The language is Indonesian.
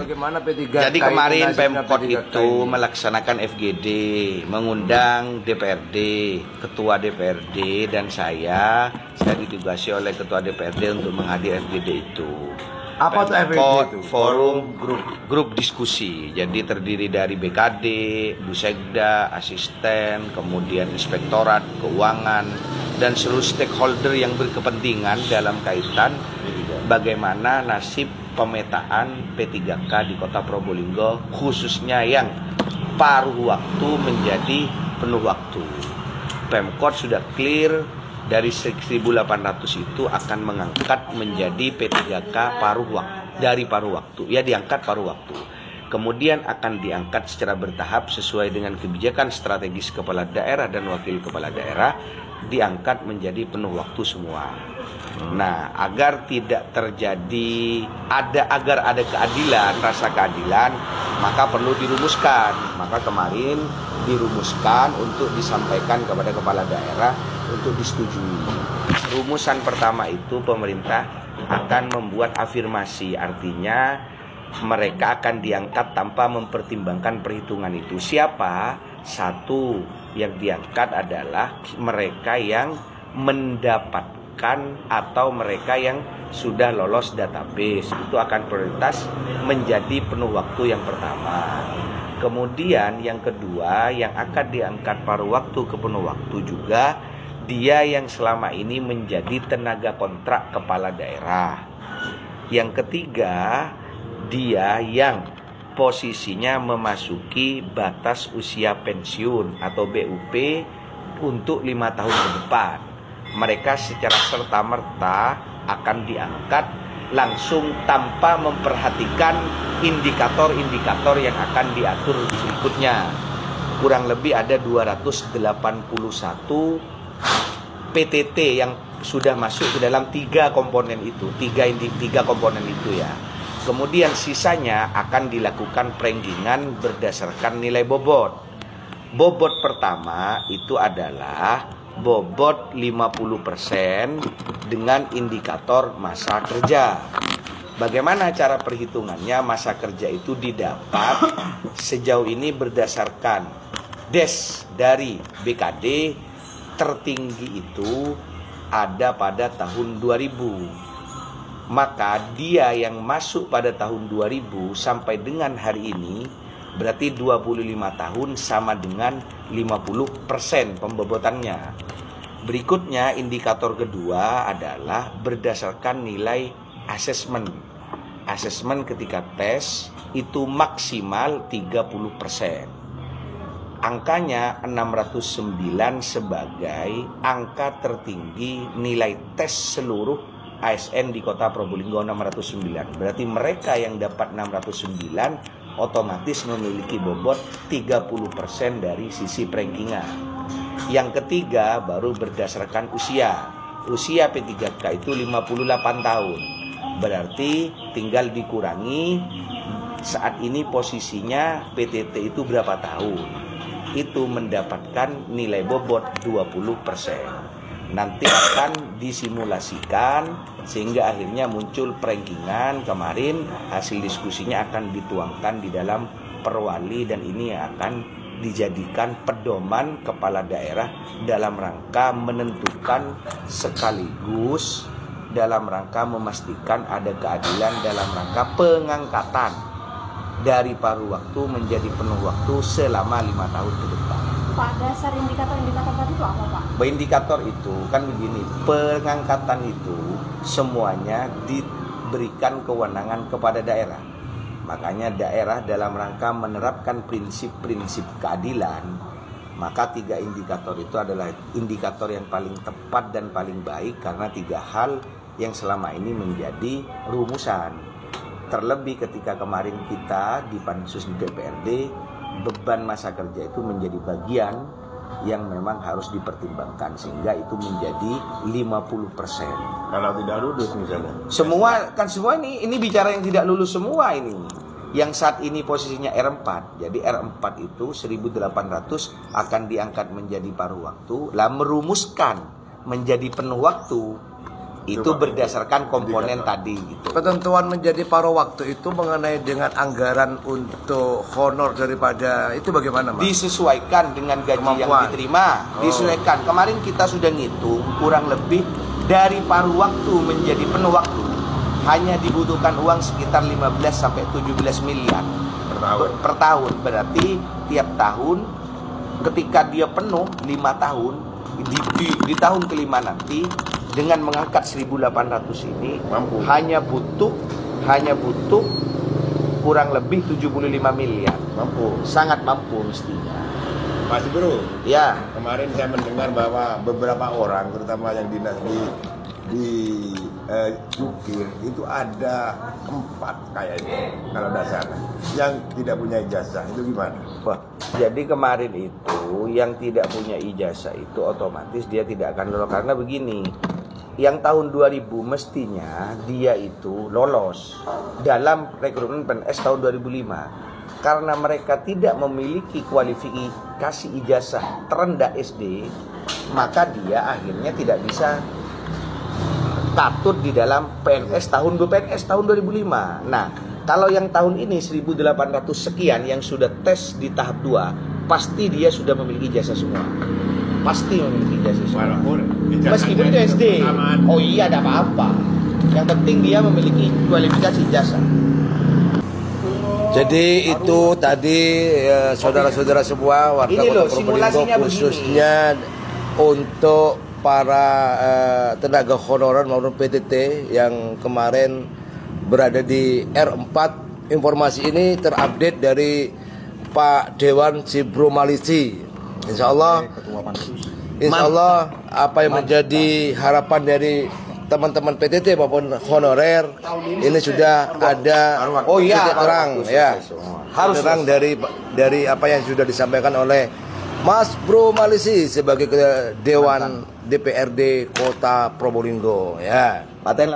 bagaimana P3K? Jadi kemarin Nasibnya Pemkot P3K itu ini? melaksanakan FGD, mengundang DPRD, Ketua DPRD dan saya ditugasi oleh Ketua DPRD untuk menghadiri FGD itu. Apa tuh FGD itu? Forum grup diskusi. Jadi terdiri dari BKD, Busekda, asisten, kemudian inspektorat, keuangan, dan seluruh stakeholder yang berkepentingan dalam kaitan bagaimana nasib pemetaan P3K di Kota Probolinggo, khususnya yang paruh waktu menjadi penuh waktu. Pemkot sudah clear dari 1.800 itu akan mengangkat menjadi P3K paruh waktu, dari paruh waktu, ya diangkat paruh waktu. Kemudian akan diangkat secara bertahap sesuai dengan kebijakan strategis kepala daerah dan wakil kepala daerah, diangkat menjadi penuh waktu semua. Nah, agar tidak terjadi agar ada keadilan, rasa keadilan, maka perlu dirumuskan. Maka kemarin dirumuskan untuk disampaikan kepada kepala daerah untuk disetujui. Rumusan pertama itu pemerintah akan membuat afirmasi, artinya mereka akan diangkat tanpa mempertimbangkan perhitungan itu. Siapa? Satu yang diangkat adalah mereka yang mendapatkan atau mereka yang sudah lolos database. Itu akan prioritas menjadi penuh waktu yang pertama. Kemudian yang kedua yang akan diangkat paruh waktu ke penuh waktu juga dia yang selama ini menjadi tenaga kontrak kepala daerah. Yang ketiga, dia yang posisinya memasuki batas usia pensiun atau BUP untuk 5 tahun ke depan. Mereka secara serta-merta akan diangkat langsung tanpa memperhatikan indikator-indikator yang akan diatur berikutnya. Kurang lebih ada 281 PTT yang sudah masuk ke dalam 3 komponen itu, tiga komponen itu ya. Kemudian sisanya akan dilakukan perenggingan berdasarkan nilai bobot. Bobot pertama itu adalah bobot 50% dengan indikator masa kerja. Bagaimana cara perhitungannya? Masa kerja itu didapat sejauh ini berdasarkan DES dari BKD. Tertinggi itu ada pada tahun 2000. Maka dia yang masuk pada tahun 2000 sampai dengan hari ini berarti 25 tahun sama dengan 50% pembobotannya. Berikutnya indikator kedua adalah berdasarkan nilai asesmen. Asesmen ketika tes itu maksimal 30%. Angkanya 609 sebagai angka tertinggi nilai tes seluruh ASN di Kota Probolinggo 609. Berarti mereka yang dapat 609 otomatis memiliki bobot 30% dari sisi rankingan. Yang ketiga baru berdasarkan usia. Usia P3K itu 58 tahun. Berarti tinggal dikurangi saat ini posisinya PTT itu berapa tahun. Itu mendapatkan nilai bobot 20%. Nanti akan disimulasikan sehingga akhirnya muncul perankingan. Kemarin hasil diskusinya akan dituangkan di dalam perwali dan ini akan dijadikan pedoman kepala daerah dalam rangka menentukan sekaligus dalam rangka memastikan ada keadilan dalam rangka pengangkatan dari paruh waktu menjadi penuh waktu selama 5 tahun ke depan. Pak, dasar indikator-indikator tadi itu apa, Pak? Indikator itu kan begini, pengangkatan itu semuanya diberikan kewenangan kepada daerah. Makanya daerah dalam rangka menerapkan prinsip-prinsip keadilan, maka 3 indikator itu adalah indikator yang paling tepat dan paling baik karena 3 hal yang selama ini menjadi rumusan. Terlebih ketika kemarin kita di Pansus DPRD, beban masa kerja itu menjadi bagian yang memang harus dipertimbangkan sehingga itu menjadi 50%. Kalau tidak lulus misalnya. Semua ini bicara yang tidak lulus semua ini. Yang saat ini posisinya R4. Jadi R4 itu 1.800 akan diangkat menjadi paruh waktu, lah merumuskan menjadi penuh waktu. Itu berdasarkan komponen tadi gitu. Ketentuan menjadi paruh waktu itu mengenai dengan anggaran untuk honor daripada itu bagaimana, Mas? Disesuaikan dengan gaji yang Kemampuan. diterima, disesuaikan. Kemarin kita sudah ngitung kurang lebih dari paruh waktu menjadi penuh waktu hanya dibutuhkan uang sekitar 15 sampai 17 miliar per tahun. Berarti tiap tahun ketika dia penuh 5 tahun di tahun kelima nanti dengan mengangkat 1.800 ini Mampu. hanya butuh kurang lebih 75 miliar. Mampu. Sangat mampu mestinya. Mas Bro, Ya, kemarin saya mendengar bahwa beberapa orang, terutama yang dinas di Jukir, itu ada 4 kayaknya kalau dasar yang tidak punya ijazah. Itu gimana? Wah, jadi kemarin itu yang tidak punya ijazah itu otomatis dia tidak akan lolos karena begini. Yang tahun 2000 mestinya dia itu lolos dalam rekrutmen PNS tahun 2005. Karena mereka tidak memiliki kualifikasi ijazah terendah SD, maka dia akhirnya tidak bisa katut di dalam PNS tahun 2005. Nah, kalau yang tahun ini 1.800 sekian yang sudah tes di tahap 2, pasti dia sudah memiliki ijazah semua. Pasti memiliki ijazah semua. Walaupun ijazahnya Meskipun itu SD. bersamaan. Oh iya, ada apa-apa. Yang penting dia memiliki kualifikasi ijazah. Jadi itu tadi saudara-saudara semua warga Ini loh, Kota Probolinggo simulasinya khususnya untuk para tenaga honorer maupun PTT yang kemarin berada di R4. Informasi ini terupdate dari Pak Dewan Cibro Malisi. Insya Allah apa yang menjadi harapan dari teman-teman PTT maupun honorer ini sudah ada titik terang ya, harus terang dari apa yang sudah disampaikan oleh Mas Bro Malisi sebagai Dewan DPRD Kota Probolinggo ya. Paten